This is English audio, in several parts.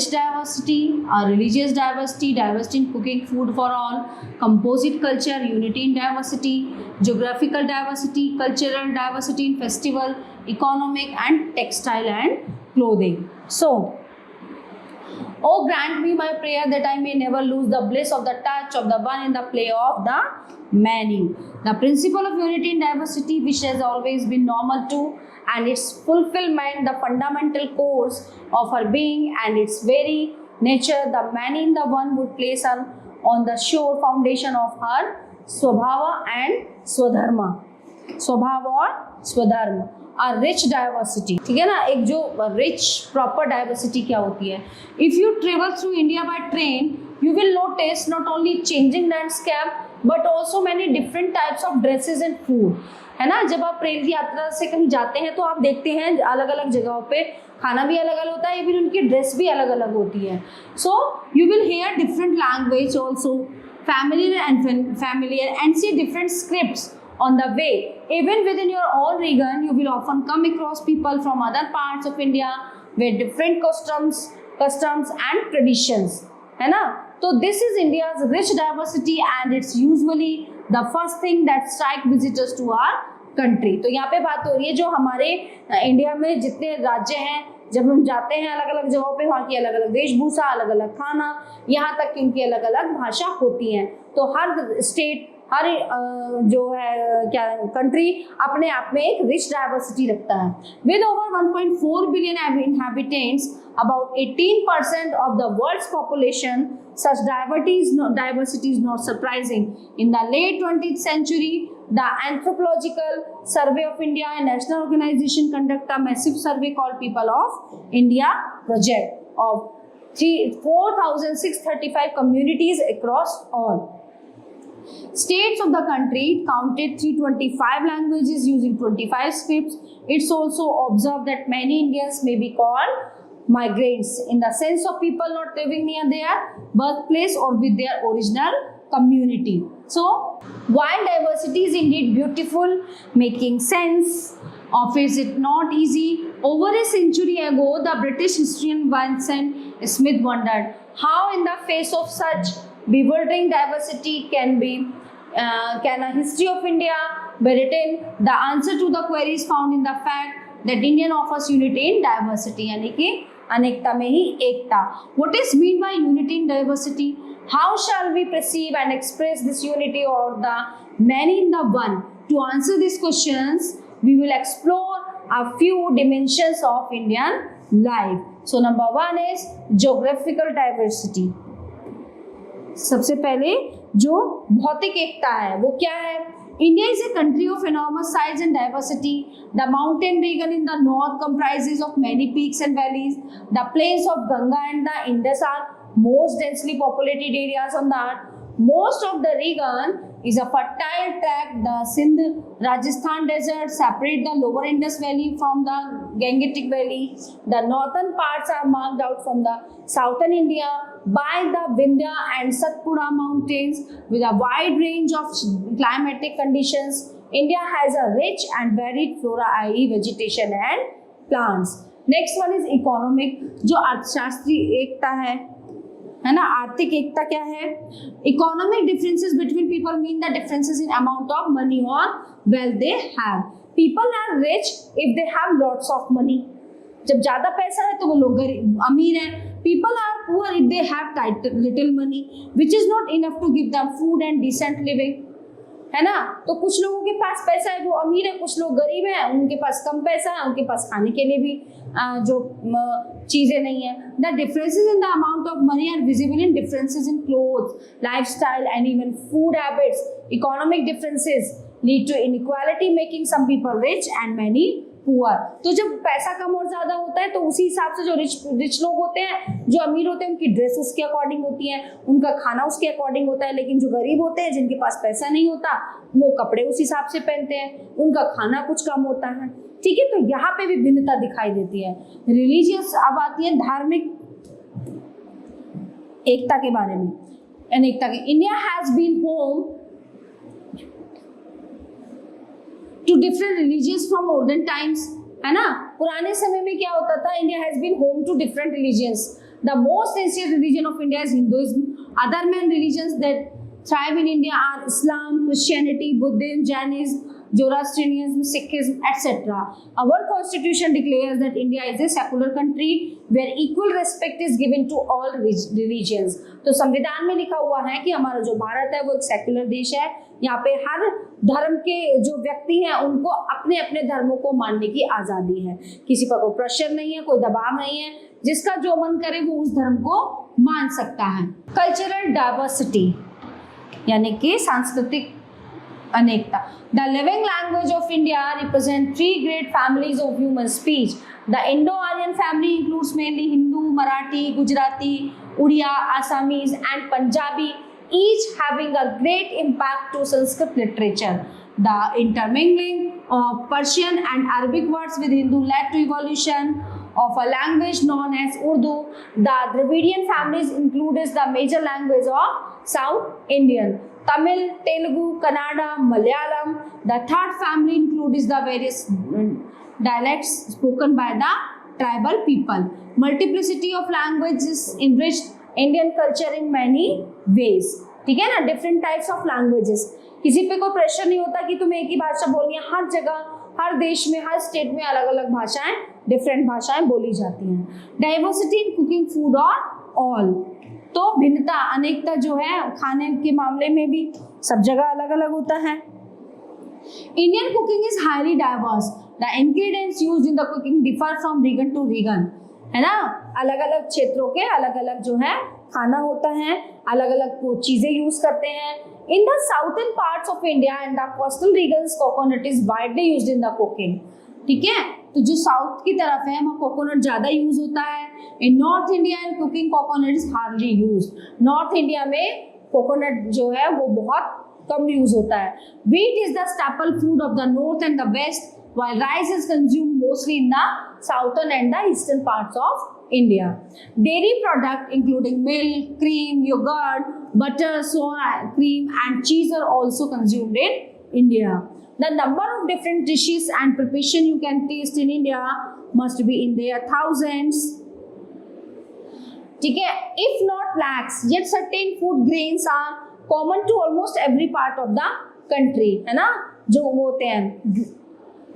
rich diversity, a religious diversity, diversity in cooking food for all, composite culture, unity in diversity, geographical diversity, cultural diversity in festival, economic and textile and clothing. So oh, grant me my prayer that I may never lose the bliss of the touch of the one in the play of the many. The principle of unity in diversity, which has always been normal to, and its fulfillment, the fundamental course of her being and its very nature, the many in the one would place her on the sure foundation of her स्वभाव and स्वधर्म. स्वभाव और स्वधर्म. A rich diversity, ठीक है ना. एक जो rich proper diversity क्या होती है? If you travel through India by train, you will notice not only changing landscape but also many different types of dresses and food. है ना. जब आप रेल की यात्रा से कहीं जाते हैं तो आप देखते हैं अलग अलग जगहों पे खाना भी अलग अलग होता है, इवन उनकी ड्रेस भी अलग अलग होती है. So you will hair different language also, familiar and see different scripts on the way. Even within your own region, you will often come across people from other parts of India with different customs and traditions. है ना. So this is India's rich diversity and it's usually the first thing that strike visitors to our country. तो यहाँ पे बात हो रही है जो हमारे इंडिया में जितने राज्य हैं, जब हम जाते हैं अलग अलग जगहों पे, वहाँ की अलग अलग वेशभूषा, अलग अलग खाना, यहाँ तक कि उनकी अलग अलग भाषा होती हैं. तो हर स्टेट, हर जो है क्या कंट्री अपने आप में एक रिच डाइवर्सिटी रखता है. With over 1.4 billion inhabitants, about 18% of the world's population, such diversity is not surprising. In the late 20th century, the Anthropological Survey of India and National Organization conduct a massive survey called People of India project of 4,635 communities across all states of the country. It counted 325 languages using 25 scripts. It's also observed that many Indians may be called migrants in the sense of people not living near their birthplace or with their original community. So while diversity is indeed beautiful, making sense of is it not easy, over a century ago the British historian Vincent Smith wondered how in the face of such bewildering diversity can a history of India be written. The answer to the query is found in the fact that Indian offers unity in diversity, यानी कि अनेकता में ही एकता. What is meant by unity in diversity? How shall we perceive and express this unity or the many in the one? To answer these questions, we will explore a few dimensions of Indian life. So number one is geographical diversity. सबसे पहले जो भौतिक एकता है वो क्या है? India is a country of enormous size and diversity. The mountain region in the north comprises of many peaks and valleys. The plains of Ganga and the Indus are most densely populated areas on the earth. Most of the region is a fertile tract. The Sindh Rajasthan desert separate the lower Indus Valley from the Gangetic Valley. The northern parts are marked out from the southern India by the Vindhya and Satpura mountains with a wide range of climatic conditions. India has a rich and varied flora, i.e. vegetation and plants. Next one is economic, जो अर्थशास्त्रीय एकता है ना. आर्थिक एकता क्या है? Economic differences between people mean the differences in amount of money or wealth they have. People are rich if they have lots of money. जब ज्यादा पैसा है तो वो लोग अमीर हैं. People are poor if they have little money, which is not enough to give them food and decent living. है ना. तो कुछ लोगों के पास पैसा है वो अमीर है, कुछ लोग गरीब हैं, उनके पास कम पैसा है, उनके पास खाने के लिए भी जो चीजें नहीं है. The differences in the amount of money are visible in differences in clothes, lifestyle and even food habits. Economic differences lead to inequality, making some people rich and many poor. तो जब पैसा कम और ज्यादा होता है तो उसी हिसाब से जो रिच लोग होते हैं, जो अमीर होते हैं, उनकी ड्रेस उसके अकॉर्डिंग होती है, उनका खाना उसके अकॉर्डिंग होता है. लेकिन जो गरीब होते हैं, जिनके पास पैसा नहीं होता, वो कपड़े उस हिसाब से पहनते हैं, उनका खाना कुछ कम होता है. ठीक है. तो यहाँ पे भी भिन्नता दिखाई देती है. रिलीजियस अब आती है धार्मिक एकता के बारे में. अनेकता के India has been home to different religions from olden times, है ना. पुराने समय में क्या होता था? India has been home to different religions. The most ancient religion of India is Hinduism. Other main religions that thrive in India are Islam, Christianity, Buddhism, Jainism, Zoroastrianism, Sikhism, etc. Our constitution declares that India is a secular country where equal respect is given to all religions. तो संविधान में लिखा हुआ है कि हमारा जो भारत है वो एक सेकुलर देश है. यहाँ पे हर धर्म के जो व्यक्ति हैं उनको अपने अपने धर्मों को मानने की आजादी है. किसी पर कोई प्रेशर नहीं है, कोई दबाव नहीं है. जिसका जो मन करे वो उस धर्म को मान सकता है. कल्चरल डाइवर्सिटी यानी कि सांस्कृतिक अनेकता. The living language of India represent three great families of human speech. The Indo-Aryan family includes mainly Hindu, Marathi, Gujarati, Odia, Assamese and Punjabi, each having a great impact to Sanskrit literature. The intermingling of Persian and Arabic words with Hindu led to evolution of a language known as Urdu. The Dravidian families includes the major language of South Indian, Tamil, Telugu, Kannada, Malayalam. The third family includes the various dialects spoken by the tribal people. Multiplicity of languages enriched Indian culture in many ways. ठीक है ना, different types of languages. किसी पे कोई pressure नहीं होता कि तुम्हें एक ही भाषा बोलनी है. हर जगह, हर देश में, हर स्टेट में अलग अलग भाषाएं, डिफरेंट भाषाएं बोली जाती हैं. डाइवर्सिटी इन कुकिंग फूड और ऑल. तो भिन्नता, अनेकता जो है खाने के मामले में भी सब जगह अलग अलग होता है. Indian cooking is highly diverse. The ingredients used in the cooking differ from region to region. है ना, अलग अलग क्षेत्रों के अलग अलग जो है खाना होता है, अलग अलग वो चीजें यूज करते हैं. In the southern parts of India and the coastal regions coconut is widely used in the cooking. ठीक है, तो जो साउथ की तरफ है वहाँ कोकोनट ज्यादा यूज होता है. In north India and cooking coconut is hardly use. North India में कोकोनट जो है वो बहुत कम यूज होता है. Wheat is the staple food of the north and the west, while rice is consumed mostly in the southern and the eastern parts of India. Dairy product including milk, cream, yogurt, butter, soya cream and cheese are also consumed in India. The number of different dishes and preparation you can taste in India must be in their thousands. ठीक है, if not lakhs, yet certain food grains are common to almost every part of the country. है ना, जो वो होते हैं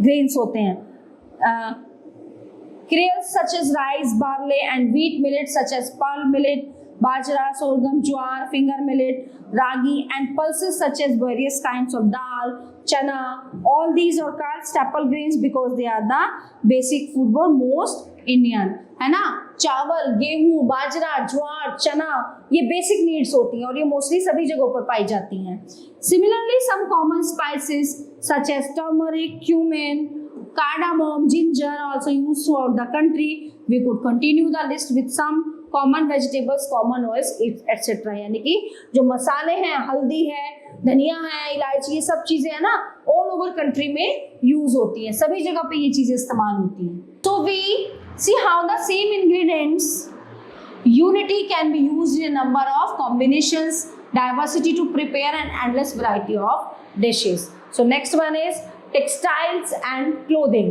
grains होते हैं. cereals such as rice, barley and wheat, millet such as pearl millet, bajra, sorghum, jowar, finger millet, ragi and pulses such as various kinds of dal, chana. All these are called staple grains because they are the basic food for most Indian. है ना, चावल, गेहूं, बाजरा, ज्वार, चना ये basic needs होती हैं और ये मोस्टली सभी जगहों पर पाई जाती हैं. Similarly some common spices such as turmeric, cumin, cardamom, ginger also used throughout the country. We could continue the list with some common vegetables, common oils, etc. यानी कि जो मसाले हैं, हल्दी है, धनिया है, इलायची, ये सब चीजें है ना ऑल ओवर कंट्री में यूज होती हैं. सभी जगह पे ये चीजें इस्तेमाल होती हैं. So we see how the same ingredients unity can be used in a number of combinations, diversity to prepare an endless variety of dishes. So next one is textiles and clothing.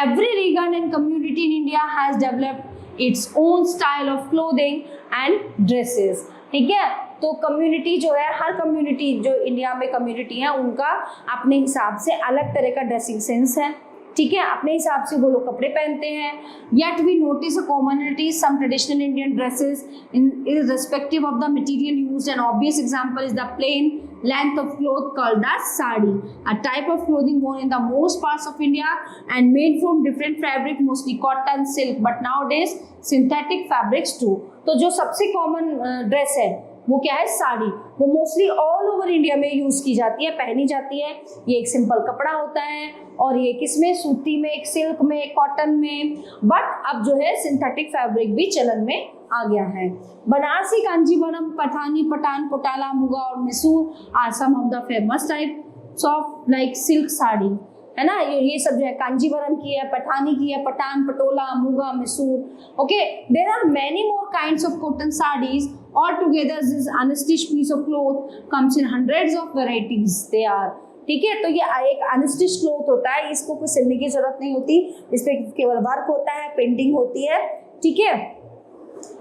Every region and community in India has developed its own style of clothing and dresses. ठीक है, तो community जो है, हर community जो India में community है उनका अपने हिसाब से अलग तरह का ड्रेसिंग सेंस है. ठीक है, अपने हिसाब से वो लोग कपड़े पहनते हैं. Yet we notice a commonality, some traditional Indian dresses irrespective of the material used. An obvious example is the plain length of cloth called as sari, a type of clothing worn in the most parts of India and made from different fabric, mostly cotton, silk, but nowadays synthetic fabrics too. तो जो सबसे common dress है वो क्या है, साड़ी. वो mostly all over India में use की जाती है, पहनी जाती है. ये एक सिंपल कपड़ा होता है और ये किसमें, सूती में, एक सिल्क में, एक कॉटन में. बट अब जो है सिंथेटिक फैब्रिक भी चलन में आ गया है. बनारसी, कांजीवरम, पठानी, पठान, कोटाला, मुगा और Mysore are some of the famous types of like silk sari. है ना, ये सब जो है कांजीवरम की है, पठानी की है, Pathan, Patola, Muga, Mysore. Okay, there are many more kinds of cotton saris. All together this unstitched piece of cloth comes in hundreds of varieties. They are, ठीक है, तो ये एक अनस्टिच क्लॉथ होता है, इसको कोई सिलने की जरूरत नहीं होती, इस पे केवल वर्क होता है, पेंटिंग होती है. ठीक है,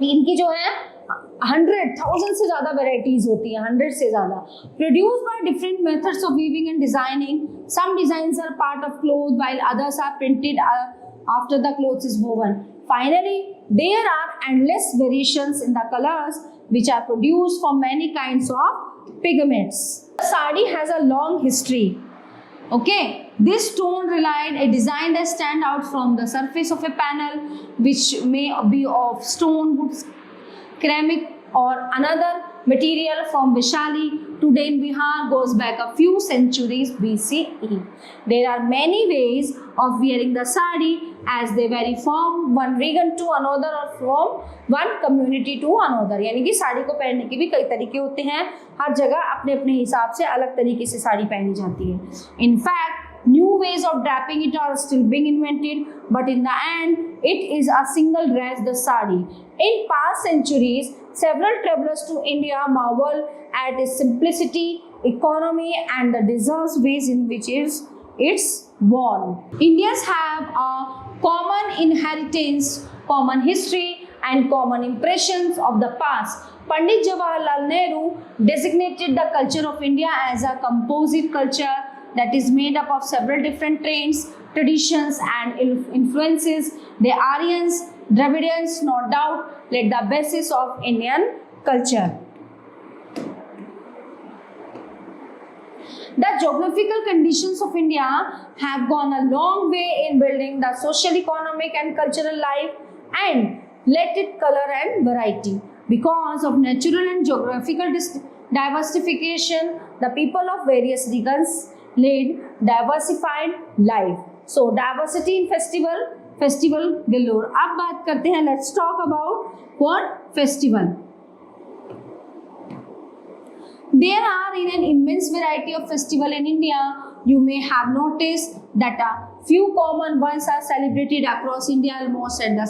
इनकी जो है 100,000 से ज्यादा वेराइटीज होती हैं, 100 से ज्यादा. Produce by different methods of weaving and designing. Some designs are part of cloth while others are printed after the cloth is woven. Finally there are endless variations in the colors which are produced from many kinds of pigments. The sari has a long history. Okay, this stone-relied a design that stand out from the surface of a panel, which may be of stone, wood, ceramic, or another material from Vaishali. Today in Bihar goes back a few centuries BCE. There are many ways of wearing the sari as they vary from one region to another or from one community to another. यानी कि साड़ी को पहनने के भी कई तरीके होते हैं, हर जगह अपने अपने हिसाब से अलग तरीके से साड़ी पहनी जाती है. In fact, new ways of draping it are still being invented, but in the end it is a single dress, the sari. In past centuries, several travelers to India marveled at its simplicity, economy, and the diverse ways in which it's worn. Indians have a common inheritance, common history, and common impressions of the past. Pandit Jawaharlal Nehru designated the culture of India as a composite culture that is made up of several different traits, traditions, and influences. The Aryans, Dravidians, no doubt, laid the basis of Indian culture. The geographical conditions of India have gone a long way in building the social, economic, and cultural life and let it color and variety. Because of natural and geographical diversification, the people of various regions led diversified life. So diversity in festival galore. अब बात करते हैं, let's talk about what festival. There are in an immense variety of festival in India. You may have noticed that a few common ones are celebrated across India almost at the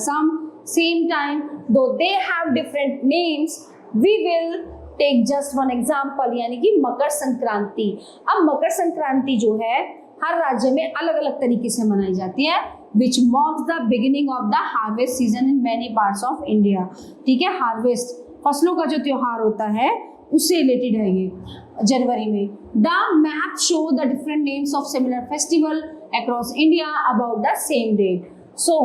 same time, though they have different names. We will take just one example, यानी कि मकर संक्रांति. अब मकर संक्रांति जो है हर राज्य में अलग अलग तरीके से मनाई जाती है, which marks the beginning of the harvest season in many parts of India. ठीक है, हार्वेस्ट फसलों का जो त्योहार होता है उससे रिलेटेड है ये जनवरी में. The map show the different names of similar festival across India about the same date. So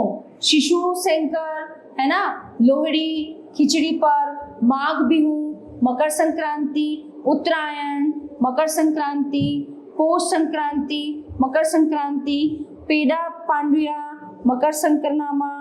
शिशु शंकर है ना, लोहड़ी, खिचड़ी पर, माघ बिहू, मकर संक्रांति, उत्तरायण, मकर संक्रांति, पौष संक्रांति, मकर संक्रांति, पेड़ा पांडुया, मकर संक्रमा,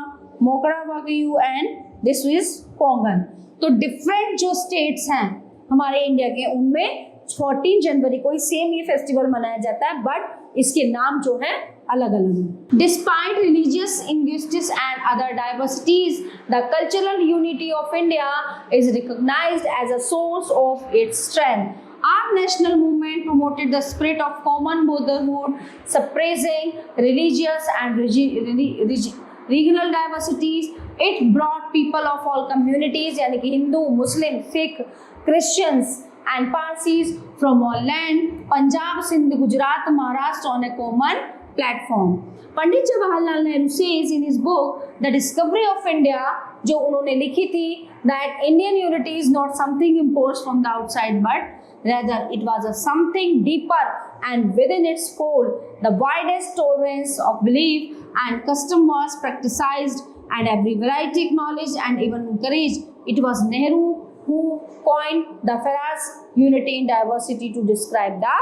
मोकड़ा वागयू एंड दिस इज पोंगल. तो डिफरेंट जो स्टेट्स हैं हमारे इंडिया के, उनमें 14 जनवरी को ही सेम ये फेस्टिवल मनाया जाता है, बट इसके नाम जो है अलग अलग हैं. Despite religious, linguistic and other diversities, the cultural unity of India is recognized as a source of its strength. Our national movement promoted the spirit of common brotherhood, suppressing religious and regional diversities. It brought people of all communities, यानी कि हिंदू, मुस्लिम, Sikh, Christians and Parsis from all land, Punjab, Sindh, Gujarat, Maharashtra on a common platform. Pandit Jawaharlal Nehru says in his book The Discovery of India, जो उन्होंने लिखी थी, that Indian unity is not something imposed from the outside, but rather it was a something deeper and within its fold. The widest tolerance of belief and custom was practiced and every variety acknowledged and even encouraged. It was Nehru who coined the phrase unity in diversity to describe the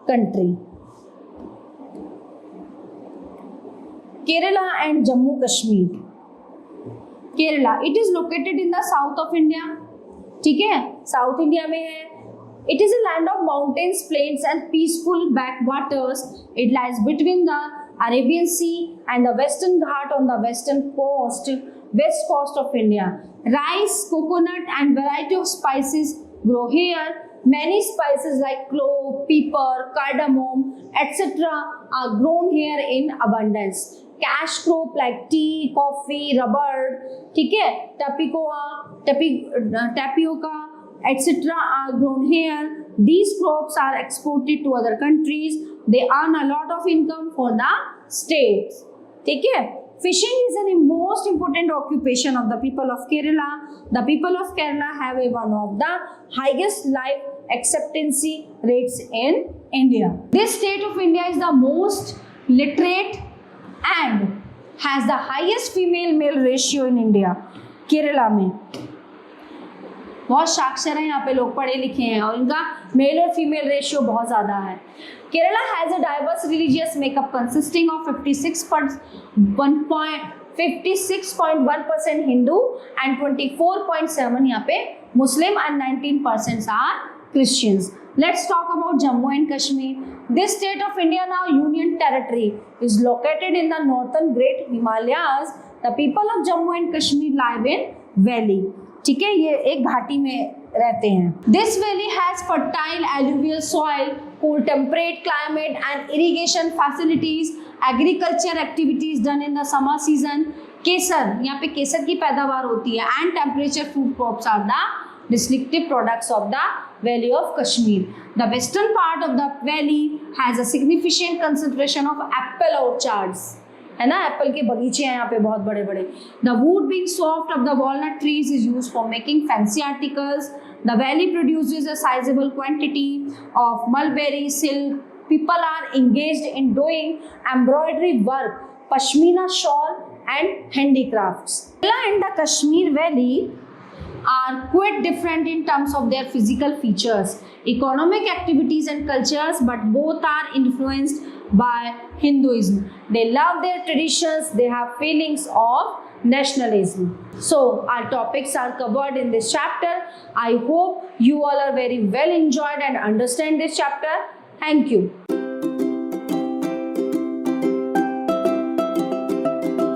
country. Kerala and Jammu Kashmir. Kerala, it is located in the south of India. ठीक है, south India में है. It is a land of mountains, plains and peaceful backwaters. It lies between the Arabian Sea and the Western Ghat on the west coast of India. Rice, coconut and variety of spices grow here. Many spices like clove, pepper, cardamom, etc. are grown here in abundance. Cash crop like tea, coffee, rubber, ठीक है, tapioca, etc. are grown here. These crops are exported to other countries. They earn a lot of income for the states. ठीक है, Fishing is the most important occupation of the people of Kerala. The people of Kerala have one of the highest life expectancy rates in India. This state of India is the most literate and has the highest female-male ratio in India. Kerala में बहुत साक्षर हैं, यहाँ पे लोग पढ़े लिखे हैं और इनका मेल और फीमेल रेशियो बहुत ज़्यादा है. Kerala has a diverse religious makeup consisting of 56.1% Hindu and 24.7 यहाँ पे Muslim and 19% are Christians. Let's talk about Jammu and Kashmir. This state of India, now Union Territory, is located in the northern Great Himalayas. The people of Jammu and Kashmir live in valley. ठीक है, ये एक घाटी में रहते हैं. This valley has fertile alluvial soil, cool temperate climate and irrigation facilities. Agriculture activities done in the summer season. केसर, यहाँ पे केसर की पैदावार होती है and temperature food crops are the distinctive products of the valley of Kashmir. The western part of the valley has a significant concentration of apple orchards. है ना, Apple के बगीचे हैं यहाँ पे बहुत बड़े बड़े. The wood being soft of the walnut trees is used for making fancy articles. The valley produces a sizable quantity of mulberry, silk. People are engaged in doing embroidery work, pashmina shawl and handicrafts. Kerala and the Kashmir Valley are quite different in terms of their physical features, economic activities and cultures, but both are influenced by Hinduism. They love their traditions, they have feelings of nationalism. So our topics are covered in this chapter. I hope you all are very well enjoyed and understand this chapter. Thank you.